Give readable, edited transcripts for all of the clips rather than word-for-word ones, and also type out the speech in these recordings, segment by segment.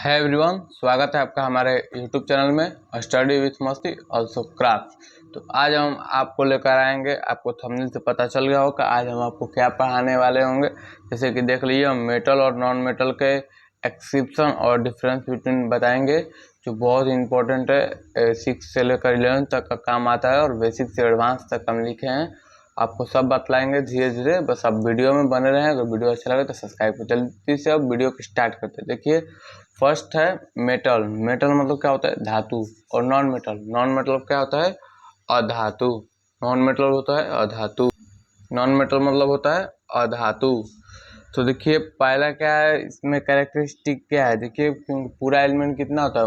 है एवरीवन, स्वागत है आपका हमारे यूट्यूब चैनल में स्टडी विथ मस्ती ऑल्सो क्राफ्ट। तो आज हम आपको लेकर आएंगे, आपको थंबनेल से पता चल गया होगा आज हम आपको क्या पढ़ाने वाले होंगे। जैसे कि देख लीजिए, हम मेटल और नॉन मेटल के एक्सेप्शन और डिफरेंस बिटवीन बताएंगे, जो बहुत इंपॉर्टेंट है। 6 से लेकर 11 तक का काम आता है और बेसिक से एडवांस तक हम लिखे हैं। आपको सब बतलाएंगे धीरे धीरे, बस आप वीडियो में बने रहें। अगर वीडियो अच्छा लगे तो सब्सक्राइब कर। जल्दी से अब वीडियो को स्टार्ट करते हैं। देखिए, फर्स्ट है मेटल। मेटल मतलब क्या होता है? धातु। और नॉन मेटल, नॉन मेटल क्या होता है? अधातु। नॉन मेटल होता है अधातु, नॉन मेटल मतलब होता है अधातु। तो देखिए, पहला क्या है इसमें कैरेक्टरिस्टिक क्या है? देखिए, पूरा एलिमेंट कितना होता है?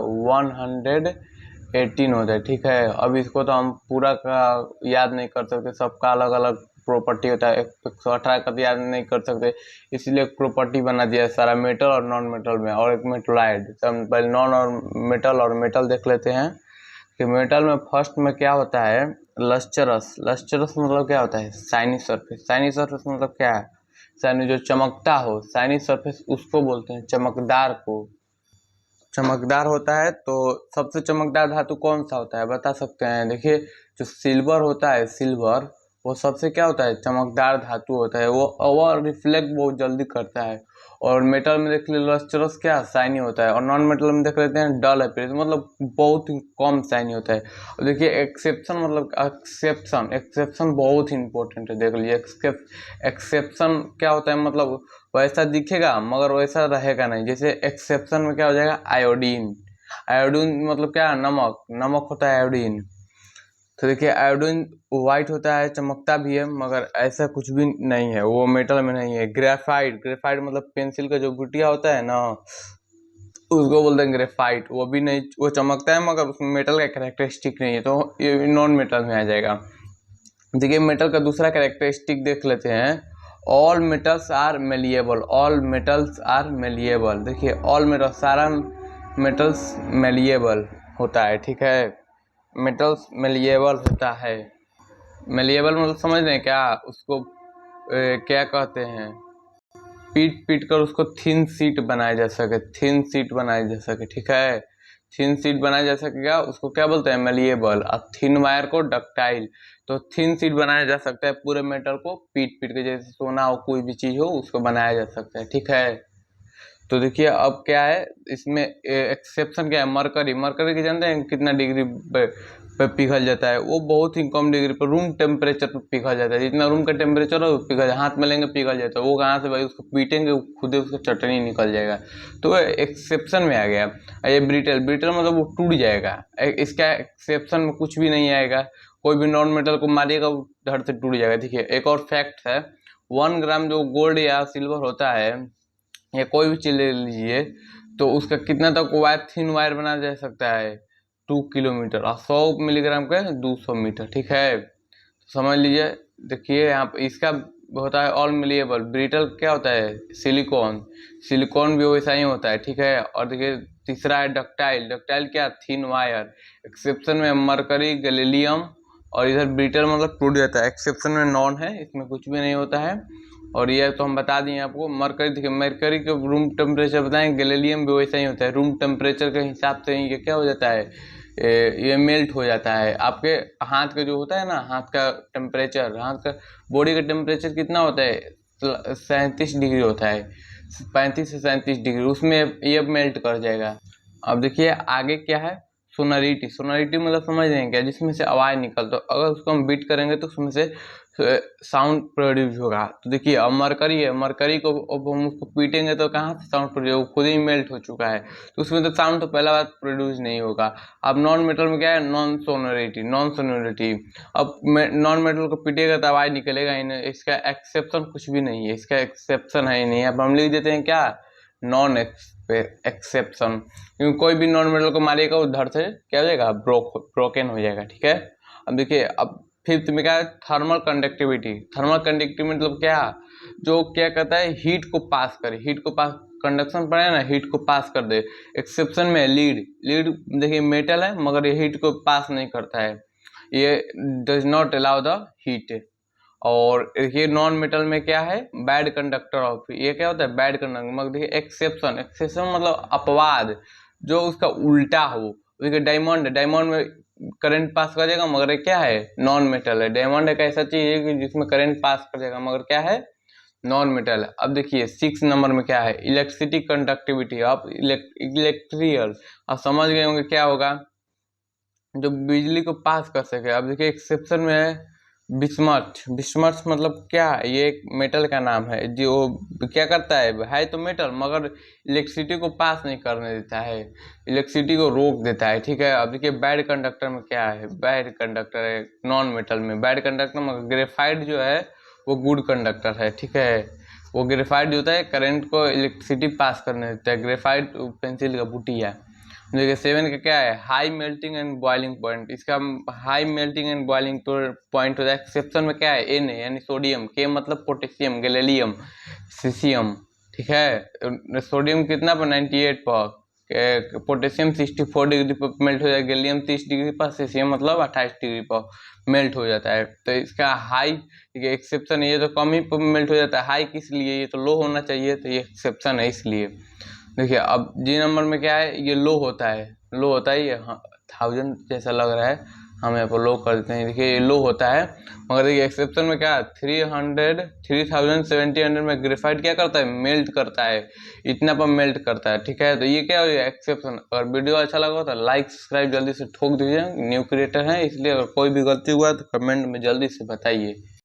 118 होता है। ठीक है, अब इसको तो हम पूरा का याद नहीं कर सकते, सबका अलग अलग प्रॉपर्टी होता है। 118 का तो याद नहीं कर सकते, इसलिए एक प्रॉपर्टी बना दिया है सारा मेटल और नॉन मेटल में, और एक मेटलाइड। तो हम पहले नॉन और मेटल देख लेते हैं कि मेटल में फर्स्ट में क्या होता है? लस्चरस। लस्चरस मतलब क्या होता है? Shiny surface. शाइनी सरफेस मतलब क्या है? शाइनी जो चमकता हो, शाइनी सरफेस उसको बोलते हैं, चमकदार को। चमकदार होता है। तो सबसे चमकदार धातु कौन सा होता है, बता सकते हैं? देखिए, जो सिल्वर होता है, सिल्वर वो सबसे क्या होता है? चमकदार धातु होता है। वो रिफ्लेक्ट बहुत जल्दी करता है। और मेटल में देख लीजिए, लस्टरस क्या शाइनी होता है। और नॉन मेटल में देख लेते हैं डल अपीयरेंस, मतलब बहुत ही कम शाइनी होता है। और देखिए, एक्सेप्शन मतलब एक्सेप्शन। एक्सेप्शन बहुत इंपॉर्टेंट है, देख लीजिए। एक्सेप्शन क्या होता है? मतलब वैसा दिखेगा मगर वैसा रहेगा नहीं। जैसे एक्सेप्शन में क्या हो जाएगा? आयोडीन। आयोडीन मतलब क्या? नमक। नमक होता है आयोडीन। तो देखिए, आयोडीन व्हाइट होता है, चमकता भी है, मगर ऐसा कुछ भी नहीं है, वो मेटल में नहीं है। ग्रेफाइट। ग्रेफाइट मतलब पेंसिल का जो गुटिया होता है ना, उसको बोलते हैं ग्रेफाइट। वो भी नहीं, वो चमकता है मगर उसमें मेटल का कैरेक्टरिस्टिक नहीं है, तो ये नॉन मेटल में आ जाएगा। देखिए, मेटल का दूसरा कैरेक्टरिस्टिक देख लेते हैं। All metals are malleable. All metals are malleable. देखिए, ऑल मेटल, सारा मेटल्स मेलिएबल होता है। ठीक है, मेटल्स मेलिएबल होता है। मेलिएबल मतलब समझ रहे हैं क्या उसको? क्या कहते हैं? पीट पीट कर उसको थिन सीट बनाया जा सके, थिन सीट बनाया जा सके। ठीक है, थिन सीट बनाया जा सकेगा, उसको क्या बोलते हैं? मेलिएबल। और थिन वायर को डक्टाइल। तो थिन सीट बनाया जा सकता है पूरे मेटल को पीट पीट के, जैसे सोना हो, कोई भी चीज हो, उसको बनाया जा सकता है। ठीक है, तो देखिए अब क्या है इसमें एक्सेप्शन क्या है? मरकरी। मरकरी की जानते हैं कितना डिग्री पे पिघल जाता है? वो बहुत ही कम डिग्री पर, रूम टेम्परेचर पर पिघल जाता है। जितना रूम का टेम्परेचर हो पिघल, हाथ में लेंगे पिघल जाता है। वो कहाँ से भाई? उसको पीटेंगे खुद ही उसका चटनी निकल जाएगा। तो एक्सेप्शन में आ गया। ये ब्रिटल। ब्रिटल मतलब वो टूट जाएगा। इसका एक्सेप्शन में कुछ भी नहीं आएगा। कोई भी नॉन मेटल को मारिएगा धड़ से टूट जाएगा। देखिए, एक और फैक्ट है, 1 ग्राम जो गोल्ड या सिल्वर होता है, या कोई भी चीज ले लीजिए, तो उसका कितना तक वायर, थिन वायर बनाया जा सकता है? 2 किलोमीटर। और 100 मिलीग्राम के 200 मीटर। ठीक है, तो समझ लीजिए। देखिए, यहाँ पर इसका होता है ऑल मिलिएबल। ब्रिटल क्या होता है? सिलिकॉन। सिलिकॉन भी वैसा ही होता है। ठीक है, और देखिए तीसरा है डक्टाइल। डक्टाइल क्या? Thin wire. एक्सेप्शन में मरकरी, गैलीलियम, और इधर ब्रिटल मतलब टूट जाता है। एक्सेप्शन में नॉन है, इसमें कुछ भी नहीं होता है। और ये तो हम बता दिए आपको। मरकरी, देखिए मरकरी के रूम टेम्परेचर बताएं, गैलीलियम भी वैसा ही होता है। रूम टेम्परेचर के हिसाब से ये क्या हो जाता है? ये मेल्ट हो जाता है। आपके हाथ का जो होता है ना, हाथ का टेम्परेचर, हाथ का बॉडी का टेम्परेचर कितना होता है? 37 डिग्री होता है। 35 से 37 डिग्री, उसमें ये मेल्ट कर जाएगा। अब देखिए आगे क्या है? सोनरिटी। सोनरिटी मतलब समझ रहे हैं क्या? जिसमें से आवाज निकलता है, अगर उसको हम बीट करेंगे तो उसमें से साउंड प्रोड्यूस होगा। तो देखिए, अब मरकरी है, मरकरी को अब हम उसको पीटेंगे तो कहाँ से साउंड प्रोड्यूस? वो खुद ही मेल्ट हो चुका है, तो उसमें तो साउंड तो पहला बात प्रोड्यूस नहीं होगा। अब नॉन मेटल में क्या है? Non sonority. नॉन सोनोरिटी, अब नॉन मेटल को पीटेगा तो आवाज निकलेगा ही नहीं। इसका एक्सेप्शन कुछ भी नहीं है, इसका एक्सेप्शन है ही नहीं। अब हम लिख देते हैं क्या? Non exception. क्योंकि कोई भी नॉन मेटल को मारेगा वो धड़ से क्या हो जाएगा? ब्रोकन हो जाएगा। ठीक है, अब देखिए, अब फिफ्थ में क्या है? Thermal conductivity. थर्मल कंडक्टिविटी मतलब क्या? जो क्या कहता है? हीट को पास करे। हीट को पास, कंडक्शन पड़े ना, हीट को पास कर दे। एक्सेप्शन में लीड। लीड देखिए मेटल है मगर ये हीट को पास नहीं करता है, ये does not allow the heat. और देखिए नॉन मेटल में क्या है, बैड कंडक्टर ऑफ, ये क्या होता है बैड कंडक्टर। मगर देखिए एक्सेप्शन, एक्सेप्शन मतलब अपवाद, जो उसका उल्टा हो। देखिए डायमंड, डायमंड में करंट पास कर जाएगा मगर ये क्या है, नॉन मेटल है। डायमंड एक ऐसा चीज है कि जिसमें करंट पास कर जाएगा मगर क्या है, नॉन मेटल है। अब देखिए 6 नंबर में क्या है, इलेक्ट्रिसिटी कंडक्टिविटी ऑफ इलेक्ट्रियल। आप समझ गए होंगे क्या होगा, जो बिजली को पास कर सके। अब देखिए एक्सेप्शन में है बिस्मथ, बिस्मथ मतलब क्या है, ये एक मेटल का नाम है जो क्या करता है तो मेटल मगर इलेक्ट्रिसिटी को पास नहीं करने देता है, इलेक्ट्रिसिटी को रोक देता है, ठीक है। अब देखिए बैड कंडक्टर में क्या है, बैड कंडक्टर है नॉन मेटल में, बैड कंडक्टर मगर ग्रेफाइट जो है वो गुड कंडक्टर है, ठीक है। वो ग्रेफाइट जो होता है करंट को इलेक्ट्रिसिटी पास करने देता है, ग्रेफाइट पेंसिल का बुटिया। देखिए 7 का क्या है, high melting and boiling point. इसका high melting and boiling point होता है। एक्सेप्शन में क्या है, एन यानी सोडियम, के मतलब पोटेशियम, गैलीलियम, सीसियम, ठीक है। सोडियम कितना पर 98 पर, पोटेशियम 64 डिग्री पर मेल्ट हो जाएगा, गैलियम 30 डिग्री पर, सीसियम मतलब 28 डिग्री पर मेल्ट हो जाता है। तो इसका हाई एक्सेप्शन, ये तो कम ही पर मेल्ट हो जाता है, हाई किस लिए, ये तो लो होना चाहिए, तो ये एक्सेप्शन है इसलिए। देखिए अब जी नंबर में क्या है, ये लो होता है, लो होता है ये, हाँ 1000 जैसा लग रहा है, हम यहाँ पर लो कर देते हैं। देखिए ये लो होता है मगर देखिए एक्सेप्शन में क्या है, 3700 में ग्रेफाइट क्या करता है, मेल्ट करता है, इतना पर मेल्ट करता है, ठीक है। तो ये क्या हो गया एक्सेप्शन। अगर वीडियो अच्छा लगा तो लाइक सब्सक्राइब जल्दी से ठोक दीजिए, न्यू क्रिएटर है इसलिए। अगर कोई भी गलती हुआ तो कमेंट में जल्दी से बताइए।